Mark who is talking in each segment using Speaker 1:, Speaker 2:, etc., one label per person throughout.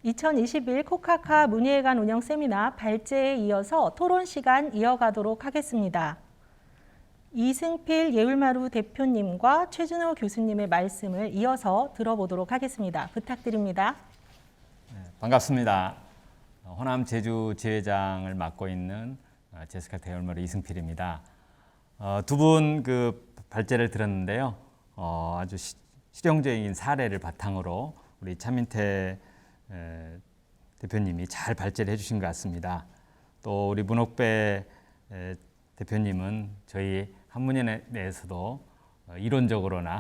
Speaker 1: 2021 코카카 문예회관 운영 세미나 발제에 이어서 토론 시간 이어가도록 하겠습니다. 이승필 예울마루 대표님과 최준호 교수님의 말씀을 이어서 들어보도록 하겠습니다. 부탁드립니다.
Speaker 2: 반갑습니다. 호남 제주 지회장을 맡고 있는 제스카트 예울마루 이승필입니다. 두 분 발제를 들었는데요. 아주 실용적인 사례를 바탕으로 우리 차민태 대표님이 잘 발제를 해주신 것 같습니다. 또 우리 문옥배 대표님은 저희 한문회 내에서도 이론적으로나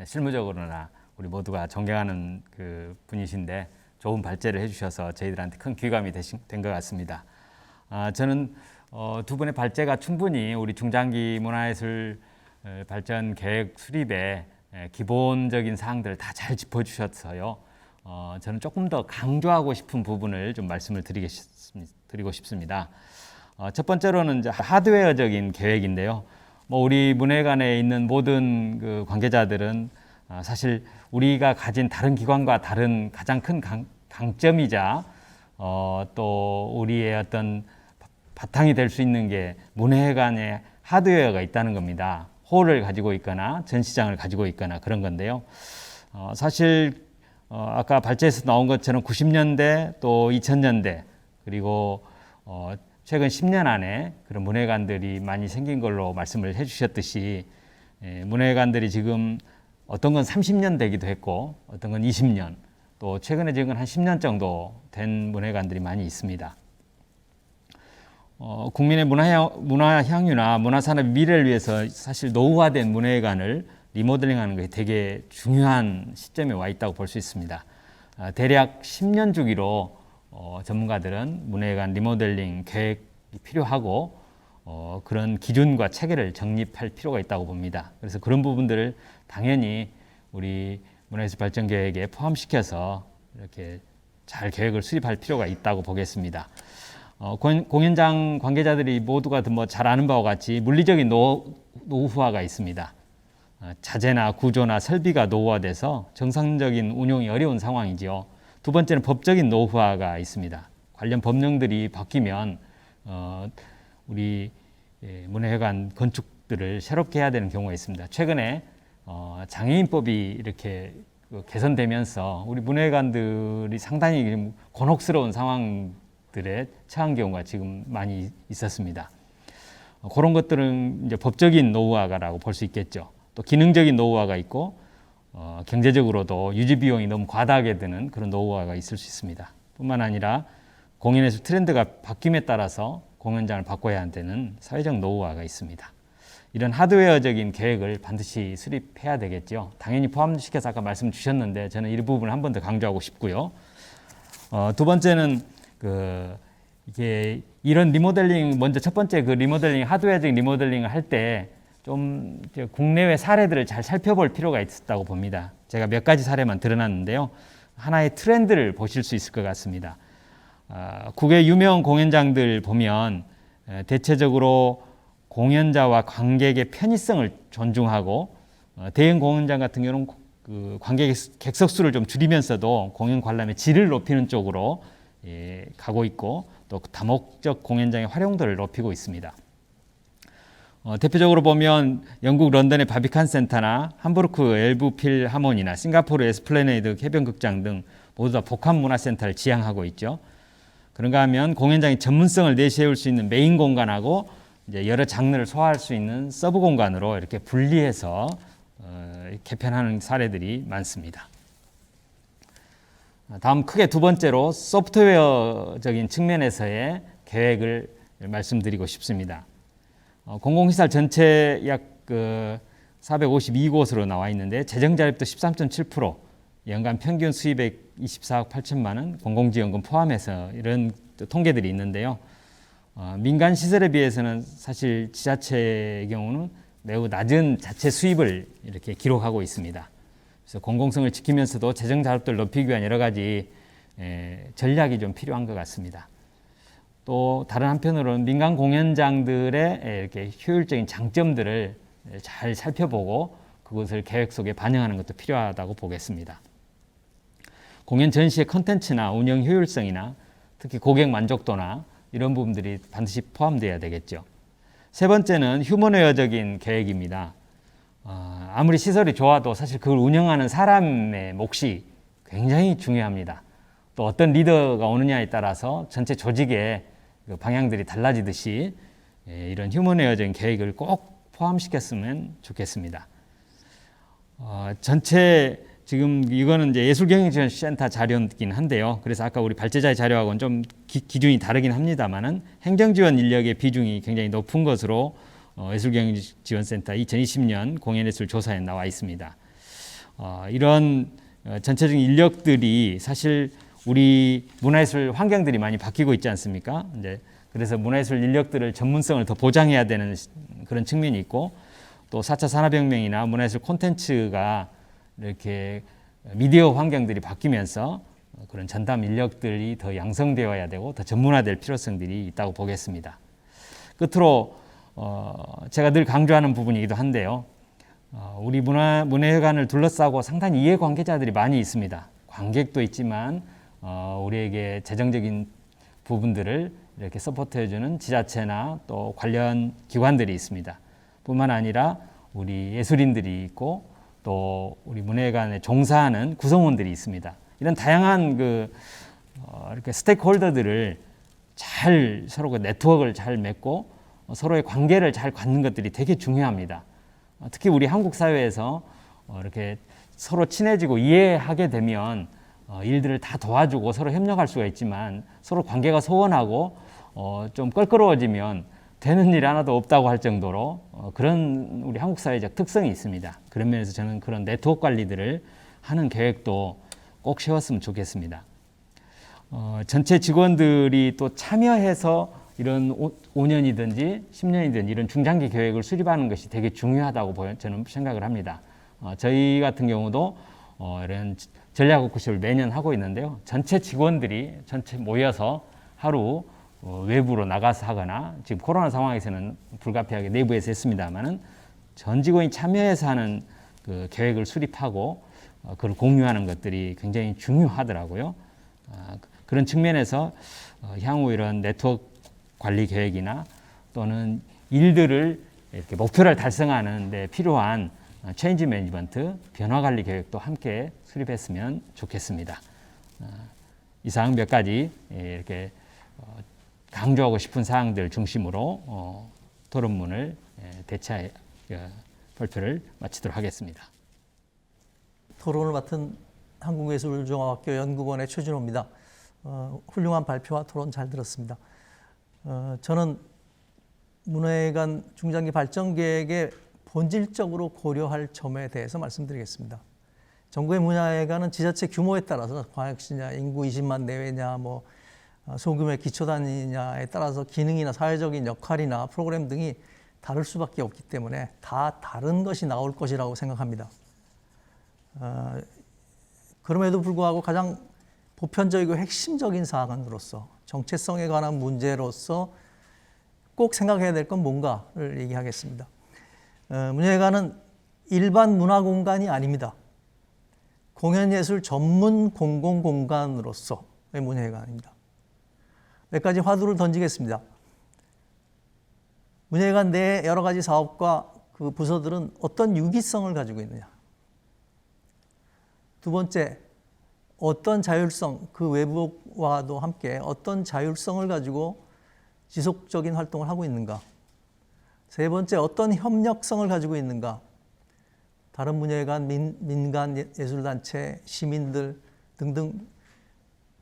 Speaker 2: 실무적으로나 우리 모두가 존경하는 분이신데 좋은 발제를 해주셔서 저희들한테 큰 귀감이 된 것 같습니다. 저는 두 분의 발제가 충분히 우리 중장기 문화예술 발전 계획 수립에 기본적인 사항들을 다 잘 짚어주셨어요. 저는 조금 더 강조하고 싶은 부분을 좀 말씀을 드리고 싶습니다. 첫 번째로는 이제 하드웨어적인 계획인데요. 우리 문예관에 있는 모든 관계자들은 사실 우리가 가진 다른 기관과 다른 가장 큰 강점이자 또 우리의 어떤 바탕이 될 수 있는 게 문예관에 하드웨어가 있다는 겁니다. 홀을 가지고 있거나 전시장을 가지고 있거나 그런 건데요. 사실 아까 발제에서 나온 것처럼 90년대 또 2000년대 그리고 최근 10년 안에 그런 문예관들이 많이 생긴 걸로 말씀을 해주셨듯이 문예관들이 지금 어떤 건 30년 되기도 했고 어떤 건 20년 또 최근에 지금 한 10년 정도 된 문예관들이 많이 있습니다. 국민의 문화 향유나 문화산업의 미래를 위해서 사실 노후화된 문예관을 리모델링하는 것이 되게 중요한 시점에 와 있다고 볼 수 있습니다. 대략 10년 주기로 전문가들은 문예관 리모델링 계획이 필요하고 그런 기준과 체계를 정립할 필요가 있다고 봅니다. 그래서 그런 부분들을 당연히 우리 문화예술 발전 계획에 포함시켜서 이렇게 잘 계획을 수립할 필요가 있다고 보겠습니다. 공연장 관계자들이 모두가 잘 아는 바와 같이 물리적인 노후화가 있습니다. 자재나 구조나 설비가 노후화돼서 정상적인 운용이 어려운 상황이지요. 두 번째는 법적인 노후화가 있습니다. 관련 법령들이 바뀌면 우리 문예회관 건축들을 새롭게 해야 되는 경우가 있습니다. 최근에 장애인법이 이렇게 개선되면서 우리 문예회관들이 상당히 곤혹스러운 상황들에 처한 경우가 지금 많이 있었습니다. 그런 것들은 이제 법적인 노후화라고 볼 수 있겠죠. 또 기능적인 노후화가 있고 경제적으로도 유지 비용이 너무 과다하게 드는 그런 노후화가 있을 수 있습니다. 뿐만 아니라 공연예술 트렌드가 바뀜에 따라서 공연장을 바꿔야 되는 사회적 노후화가 있습니다. 이런 하드웨어적인 계획을 반드시 수립해야 되겠죠. 당연히 포함시켜서 아까 말씀 주셨는데 저는 이 부분을 한 번 더 강조하고 싶고요. 두 번째는 이게 이런 리모델링 먼저 첫 번째 리모델링 하드웨어적인 리모델링을 할 때 좀 국내외 사례들을 잘 살펴볼 필요가 있다고 봅니다. 제가 몇 가지 사례만 드러났는데요. 하나의 트렌드를 보실 수 있을 것 같습니다. 국외 유명 공연장들 보면 대체적으로 공연자와 관객의 편의성을 존중하고 대형 공연장 같은 경우는 관객의 객석 수를 좀 줄이면서도 공연 관람의 질을 높이는 쪽으로 가고 있고 또 다목적 공연장의 활용도를 높이고 있습니다. 대표적으로 보면 영국 런던의 바비칸 센터나 함부르크 엘브 필하모니나 싱가포르 에스플래네이드 해변극장 등 모두 다 복합문화센터를 지향하고 있죠. 그런가 하면 공연장의 전문성을 내세울 수 있는 메인 공간하고 이제 여러 장르를 소화할 수 있는 서브 공간으로 이렇게 분리해서 개편하는 사례들이 많습니다. 다음 크게 두 번째로 소프트웨어적인 측면에서의 계획을 말씀드리고 싶습니다. 공공시설 전체 약 452곳으로 나와 있는데 재정 자립도 13.7%, 연간 평균 수입액 24억 8천만 원, 공공지원금 포함해서 이런 통계들이 있는데요. 민간 시설에 비해서는 사실 지자체의 경우는 매우 낮은 자체 수입을 이렇게 기록하고 있습니다. 그래서 공공성을 지키면서도 재정 자립도를 높이기 위한 여러 가지 전략이 좀 필요한 것 같습니다. 또 다른 한편으로는 민간 공연장들의 이렇게 효율적인 장점들을 잘 살펴보고 그것을 계획 속에 반영하는 것도 필요하다고 보겠습니다. 공연 전시의 컨텐츠나 운영 효율성이나 특히 고객 만족도나 이런 부분들이 반드시 포함되어야 되겠죠. 세 번째는 휴머웨어적인 계획입니다. 아무리 시설이 좋아도 사실 그걸 운영하는 사람의 몫이 굉장히 중요합니다. 또 어떤 리더가 오느냐에 따라서 전체 조직의 그 방향들이 달라지듯이 이런 휴머웨어적인 계획을 꼭 포함시켰으면 좋겠습니다. 전체 지금 이거는 이제 예술경영지원센터 자료이긴 한데요. 그래서 아까 우리 발제자의 자료하고는 좀 기준이 다르긴 합니다만은 행정지원 인력의 비중이 굉장히 높은 것으로 예술경영지원센터 2020년 공연예술 조사에 나와 있습니다. 이런 전체적인 인력들이 사실 우리 문화예술 환경들이 많이 바뀌고 있지 않습니까? 이제 그래서 문화예술 인력들을 전문성을 더 보장해야 되는 그런 측면이 있고 또 4차 산업혁명이나 문화예술 콘텐츠가 이렇게 미디어 환경들이 바뀌면서 그런 전담 인력들이 더 양성되어야 되고 더 전문화될 필요성들이 있다고 보겠습니다. 끝으로 제가 늘 강조하는 부분이기도 한데요. 우리 문화회관을 둘러싸고 상당히 이해관계자들이 많이 있습니다. 관객도 있지만 우리에게 재정적인 부분들을 이렇게 서포트해주는 지자체나 또 관련 기관들이 있습니다. 뿐만 아니라 우리 예술인들이 있고 또 우리 문화회관에 종사하는 구성원들이 있습니다. 이런 다양한 이렇게 스테이크홀더들을 잘 서로 그 네트워크를 잘 맺고 서로의 관계를 잘 갖는 것들이 되게 중요합니다. 특히 우리 한국 사회에서 이렇게 서로 친해지고 이해하게 되면 일들을 다 도와주고 서로 협력할 수가 있지만 서로 관계가 소원하고 좀 껄끄러워지면 되는 일 하나도 없다고 할 정도로 그런 우리 한국 사회적 특성이 있습니다. 그런 면에서 저는 그런 네트워크 관리들을 하는 계획도 꼭 세웠으면 좋겠습니다. 전체 직원들이 또 참여해서 이런 5년이든지 10년이든지 이런 중장기 계획을 수립하는 것이 되게 중요하다고 저는 생각을 합니다. 저희 같은 경우도 이런 전략워크숍을 매년 하고 있는데요. 전체 직원들이 전체 모여서 하루 외부로 나가서 하거나 지금 코로나 상황에서는 불가피하게 내부에서 했습니다만은 전 직원이 참여해서 하는 그 계획을 수립하고 그걸 공유하는 것들이 굉장히 중요하더라고요. 그런 측면에서 향후 이런 네트워크 관리 계획이나 또는 일들을 이렇게 목표를 달성하는 데 필요한 체인지 매니지먼트, 변화 관리 계획도 함께 수립했으면 좋겠습니다. 이상 몇 가지 이렇게 강조하고 싶은 사항들 중심으로 토론문을 대체 발표를 마치도록 하겠습니다.
Speaker 3: 토론을 맡은 한국예술종합학교 연구원의 최준호입니다. 훌륭한 발표와 토론 잘 들었습니다. 저는 문화회관 중장기 발전 계획에 본질적으로 고려할 점에 대해서 말씀드리겠습니다. 전국의 문화회관은 지자체 규모에 따라서 광역시냐, 인구 20만 내외냐, 소규모의 기초단위냐에 따라서 기능이나 사회적인 역할이나 프로그램 등이 다를 수밖에 없기 때문에 다 다른 것이 나올 것이라고 생각합니다. 그럼에도 불구하고 가장 보편적이고 핵심적인 사안으로서 정체성에 관한 문제로서 꼭 생각해야 될 건 뭔가를 얘기하겠습니다. 문화회관은 일반 문화공간이 아닙니다. 공연예술 전문 공공공간으로서의 문화회관입니다. 몇 가지 화두를 던지겠습니다. 문화회관 내 여러 가지 사업과 그 부서들은 어떤 유기성을 가지고 있느냐. 두 번째, 어떤 자율성, 그 외부와도 함께 어떤 자율성을 가지고 지속적인 활동을 하고 있는가. 세 번째, 어떤 협력성을 가지고 있는가. 다른 문화회관, 민간 예술단체, 시민들 등등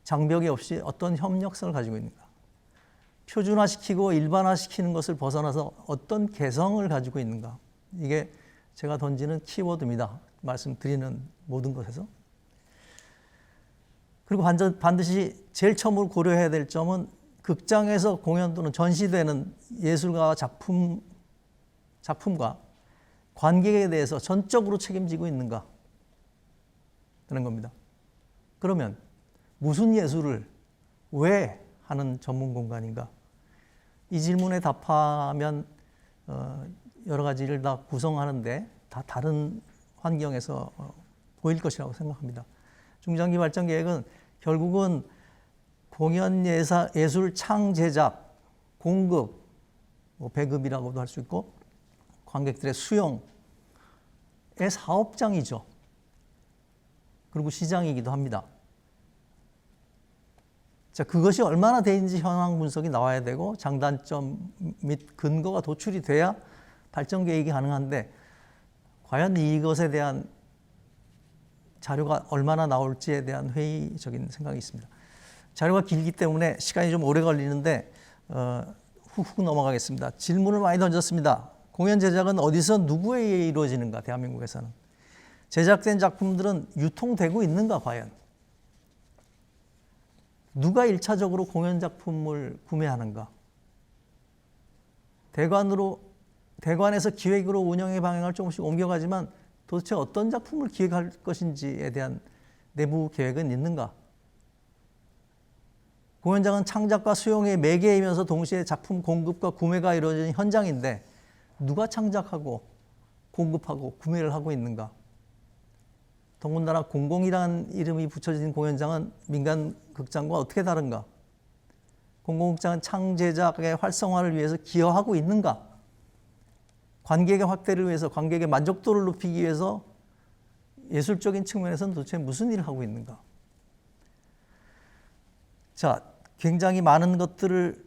Speaker 3: 장벽이 없이 어떤 협력성을 가지고 있는가. 표준화시키고 일반화시키는 것을 벗어나서 어떤 개성을 가지고 있는가. 이게 제가 던지는 키워드입니다. 말씀드리는 모든 것에서. 그리고 반드시 제일 처음으로 고려해야 될 점은 극장에서 공연 또는 전시되는 예술가와 작품과 관객에 대해서 전적으로 책임지고 있는가 하는 겁니다. 그러면 무슨 예술을 왜 하는 전문 공간인가? 이 질문에 답하면 여러 가지를 다 구성하는데 다 다른 환경에서 보일 것이라고 생각합니다. 중장기 발전 계획은 결국은 공연 예술 창 제작, 공급, 뭐 배급이라고도 할 수 있고 관객들의 수용의 사업장이죠. 그리고 시장이기도 합니다. 자, 그것이 얼마나 되는지 현황 분석이 나와야 되고 장단점 및 근거가 도출이 돼야 발전 계획이 가능한데 과연 이것에 대한 자료가 얼마나 나올지에 대한 회의적인 생각이 있습니다. 자료가 길기 때문에 시간이 좀 오래 걸리는데 훅훅 넘어가겠습니다. 질문을 많이 던졌습니다. 공연 제작은 어디서 누구에 의해 이루어지는가? 대한민국에서는. 제작된 작품들은 유통되고 있는가 과연? 누가 1차적으로 공연 작품을 구매하는가? 대관에서 기획으로 운영의 방향을 조금씩 옮겨가지만 도대체 어떤 작품을 기획할 것인지에 대한 내부 계획은 있는가? 공연장은 창작과 수용의 매개이면서 동시에 작품 공급과 구매가 이루어지는 현장인데 누가 창작하고 공급하고 구매를 하고 있는가? 더군다나 공공이라는 이름이 붙여진 공연장은 민간 극장과 어떻게 다른가? 공공극장은 창제작의 활성화를 위해서 기여하고 있는가? 관객의 확대를 위해서, 관객의 만족도를 높이기 위해서 예술적인 측면에서는 도대체 무슨 일을 하고 있는가? 자, 굉장히 많은 것들을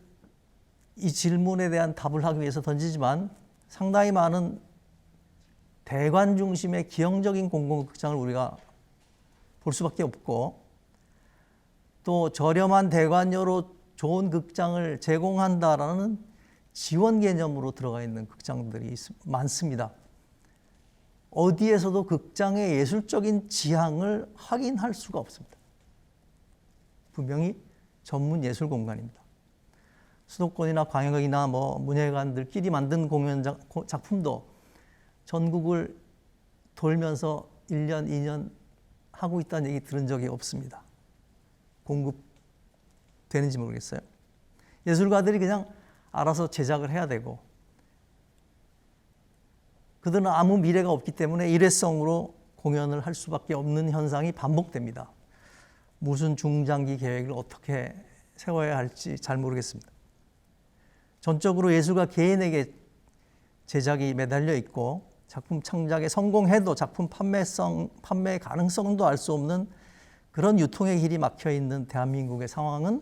Speaker 3: 이 질문에 대한 답을 하기 위해서 던지지만 상당히 많은 대관 중심의 기형적인 공공극장을 우리가 볼 수밖에 없고 또 저렴한 대관료로 좋은 극장을 제공한다라는 지원 개념으로 들어가 있는 극장들이 많습니다. 어디에서도 극장의 예술적인 지향을 확인할 수가 없습니다. 분명히 전문 예술 공간입니다. 수도권이나 광역이나 문예관들끼리 만든 공연 작품도 전국을 돌면서 1년, 2년 하고 있다는 얘기 들은 적이 없습니다. 공급되는지 모르겠어요. 예술가들이 그냥 알아서 제작을 해야 되고 그들은 아무 미래가 없기 때문에 일회성으로 공연을 할 수밖에 없는 현상이 반복됩니다. 무슨 중장기 계획을 어떻게 세워야 할지 잘 모르겠습니다. 전적으로 예술가 개인에게 제작이 매달려 있고 작품 창작에 성공해도 작품 판매 가능성도 알 수 없는 그런 유통의 길이 막혀 있는 대한민국의 상황은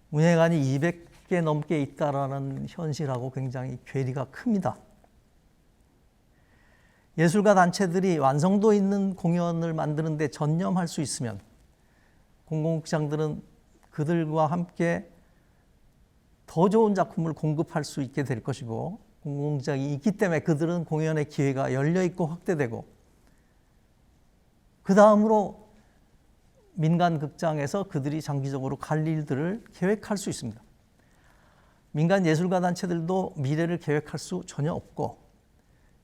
Speaker 3: 문예관이 200개 넘게 있다라는 현실하고 굉장히 괴리가 큽니다. 예술가 단체들이 완성도 있는 공연을 만드는 데 전념할 수 있으면 공공극장들은 그들과 함께 더 좋은 작품을 공급할 수 있게 될 것이고 공공극장이 있기 때문에 그들은 공연의 기회가 열려있고 확대되고 그 다음으로 민간 극장에서 그들이 장기적으로 갈 일들을 계획할 수 있습니다. 민간 예술가 단체들도 미래를 계획할 수 전혀 없고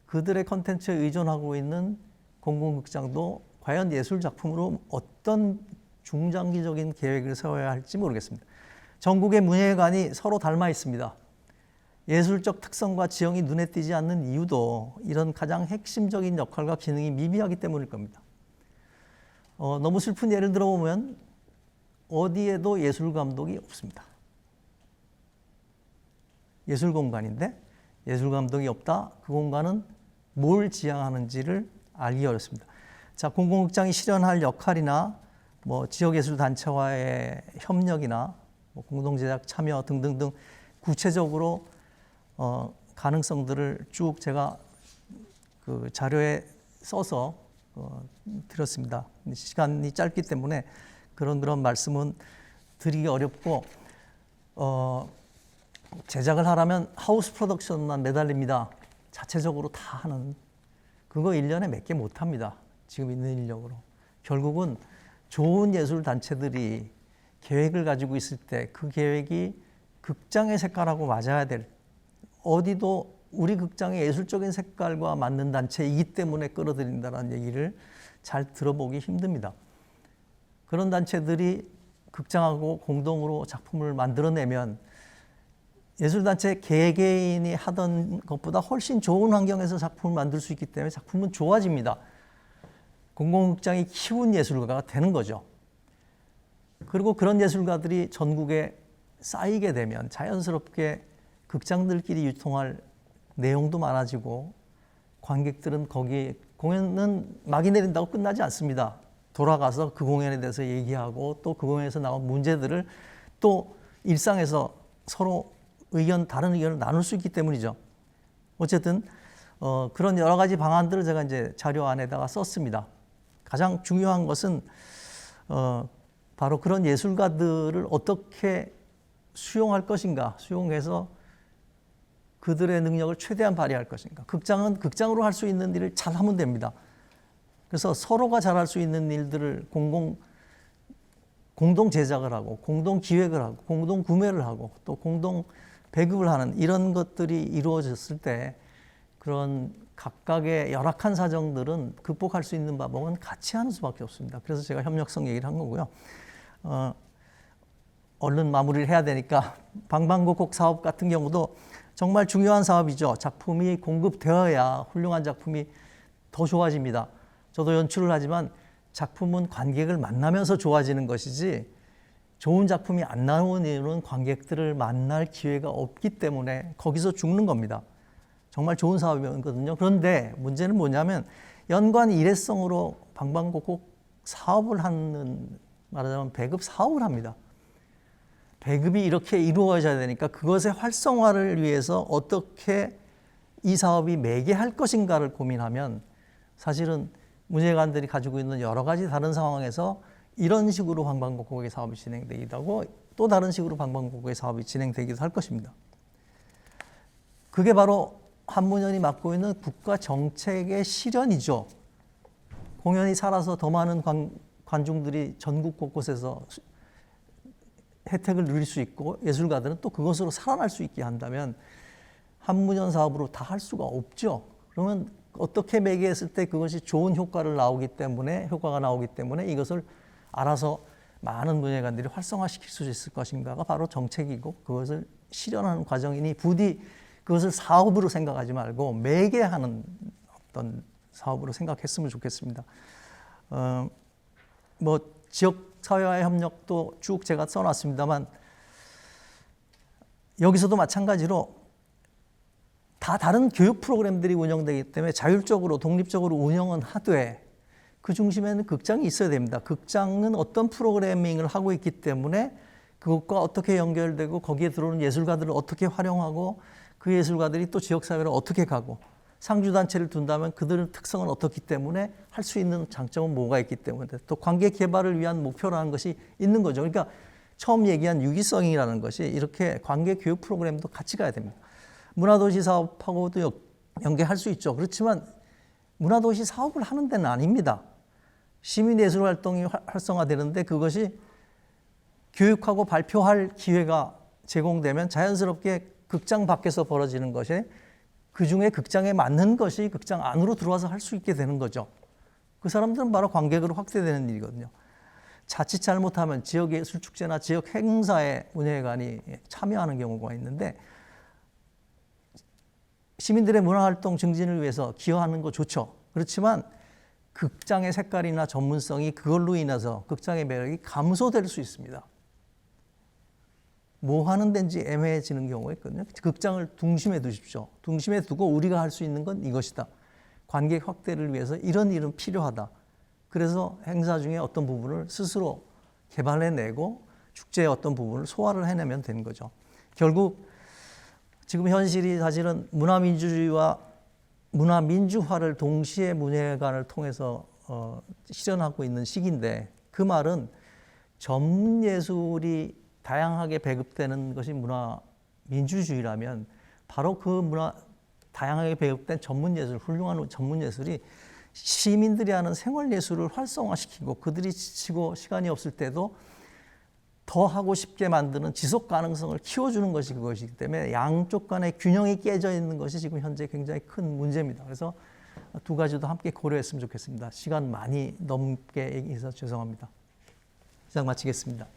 Speaker 3: 그들의 컨텐츠에 의존하고 있는 공공극장도 과연 예술 작품으로 어떤 중장기적인 계획을 세워야 할지 모르겠습니다. 전국의 문예관이 서로 닮아 있습니다. 예술적 특성과 지형이 눈에 띄지 않는 이유도 이런 가장 핵심적인 역할과 기능이 미비하기 때문일 겁니다. 너무 슬픈 예를 들어보면 어디에도 예술 감독이 없습니다. 예술 공간인데 예술 감독이 없다. 그 공간은 뭘 지향하는지를 알기 어렵습니다. 자, 공공극장이 실현할 역할이나 지역예술단체와의 협력이나 공동제작 참여 등등등 구체적으로 가능성들을 쭉 제가 그 자료에 써서 드렸습니다. 시간이 짧기 때문에 그런 말씀은 드리기 어렵고 제작을 하려면 하우스 프로덕션만 매달립니다. 자체적으로 다 하는 그거 1년에 몇 개 못합니다. 지금 있는 인력으로. 결국은 좋은 예술 단체들이 계획을 가지고 있을 때 그 계획이 극장의 색깔하고 맞아야 될 어디도 우리 극장의 예술적인 색깔과 맞는 단체이기 때문에 끌어들인다는 얘기를 잘 들어보기 힘듭니다. 그런 단체들이 극장하고 공동으로 작품을 만들어내면 예술단체 개개인이 하던 것보다 훨씬 좋은 환경에서 작품을 만들 수 있기 때문에 작품은 좋아집니다. 공공극장이 키운 예술가가 되는 거죠. 그리고 그런 예술가들이 전국에 쌓이게 되면 자연스럽게 극장들끼리 유통할 내용도 많아지고 관객들은 거기 공연은 막이 내린다고 끝나지 않습니다. 돌아가서 그 공연에 대해서 얘기하고 또 그 공연에서 나온 문제들을 또 일상에서 서로 다른 의견을 나눌 수 있기 때문이죠. 어쨌든 그런 여러 가지 방안들을 제가 이제 자료 안에다가 썼습니다. 가장 중요한 것은 바로 그런 예술가들을 어떻게 수용할 것인가, 수용해서 그들의 능력을 최대한 발휘할 것인가. 극장은 극장으로 할 수 있는 일을 잘 하면 됩니다. 그래서 서로가 잘할 수 있는 일들을 공동 제작을 하고, 공동 기획을 하고, 공동 구매를 하고, 또 공동 배급을 하는 이런 것들이 이루어졌을 때 그런 각각의 열악한 사정들은 극복할 수 있는 방법은 같이 하는 수밖에 없습니다. 그래서 제가 협력성 얘기를 한 거고요. 얼른 마무리를 해야 되니까 방방곡곡 사업 같은 경우도 정말 중요한 사업이죠. 작품이 공급되어야 훌륭한 작품이 더 좋아집니다. 저도 연출을 하지만 작품은 관객을 만나면서 좋아지는 것이지 좋은 작품이 안 나오는 이유는 관객들을 만날 기회가 없기 때문에 거기서 죽는 겁니다. 정말 좋은 사업이거든요. 그런데 문제는 뭐냐면 연관 일회성으로 방방곡곡 사업을 하는, 말하자면 배급 사업을 합니다. 배급이 이렇게 이루어져야 되니까 그것의 활성화를 위해서 어떻게 이 사업이 매개할 것인가를 고민하면 사실은 문예관들이 가지고 있는 여러 가지 다른 상황에서 이런 식으로 방방곡곡의 사업이 진행되기도 하고 또 다른 식으로 방방곡곡의 사업이 진행되기도 할 것입니다. 그게 바로 한문연이 맡고 있는 국가 정책의 실현이죠. 공연이 살아서 더 많은 관중들이 전국 곳곳에서 혜택을 누릴 수 있고 예술가들은 또 그것으로 살아날 수 있게 한다면 한문연 사업으로 다 할 수가 없죠. 그러면 어떻게 매개했을 때 그것이 좋은 효과가 나오기 때문에 이것을 알아서 많은 문예관들이 활성화시킬 수 있을 것인가가 바로 정책이고 그것을 실현하는 과정이니 부디 그것을 사업으로 생각하지 말고 매개하는 어떤 사업으로 생각했으면 좋겠습니다. 지역사회와의 협력도 쭉 제가 써놨습니다만 여기서도 마찬가지로 다 다른 교육 프로그램들이 운영되기 때문에 자율적으로 독립적으로 운영은 하되 그 중심에는 극장이 있어야 됩니다. 극장은 어떤 프로그래밍을 하고 있기 때문에 그것과 어떻게 연결되고 거기에 들어오는 예술가들을 어떻게 활용하고 그 예술가들이 또 지역사회로 어떻게 가고 상주단체를 둔다면 그들의 특성은 어떻기 때문에 할 수 있는 장점은 뭐가 있기 때문에 또 관객 개발을 위한 목표라는 것이 있는 거죠. 그러니까 처음 얘기한 유기성이라는 것이 이렇게 관객 교육 프로그램도 같이 가야 됩니다. 문화도시 사업하고도 연계할 수 있죠. 그렇지만 문화도시 사업을 하는 데는 아닙니다. 시민예술활동이 활성화되는데 그것이 교육하고 발표할 기회가 제공되면 자연스럽게 극장 밖에서 벌어지는 것이 그중에 극장에 맞는 것이 극장 안으로 들어와서 할 수 있게 되는 거죠. 그 사람들은 바로 관객으로 확대되는 일이거든요. 자칫 잘못하면 지역예술축제나 지역 행사에 문예관이 참여하는 경우가 있는데 시민들의 문화활동 증진을 위해서 기여하는 거 좋죠. 그렇지만 극장의 색깔이나 전문성이 그걸로 인해서 극장의 매력이 감소될 수 있습니다. 뭐 하는 데인지 애매해지는 경우가 있거든요. 극장을 중심에 두십시오. 중심에 두고 우리가 할 수 있는 건 이것이다. 관객 확대를 위해서 이런 일은 필요하다. 그래서 행사 중에 어떤 부분을 스스로 개발해내고 축제의 어떤 부분을 소화를 해내면 되는 거죠. 결국 지금 현실이 사실은 문화민주주의와 문화민주화를 동시에 문예관을 통해서 실현하고 있는 시기인데 그 말은 전문예술이 다양하게 배급되는 것이 문화민주주의라면 바로 그 다양하게 배급된 전문예술, 훌륭한 전문예술이 시민들이 하는 생활예술을 활성화시키고 그들이 지치고 시간이 없을 때도 더 하고 싶게 만드는 지속 가능성을 키워주는 것이 그것이기 때문에 양쪽 간의 균형이 깨져 있는 것이 지금 현재 굉장히 큰 문제입니다. 그래서 두 가지도 함께 고려했으면 좋겠습니다. 시간 많이 넘게 얘기해서 죄송합니다. 이상 마치겠습니다.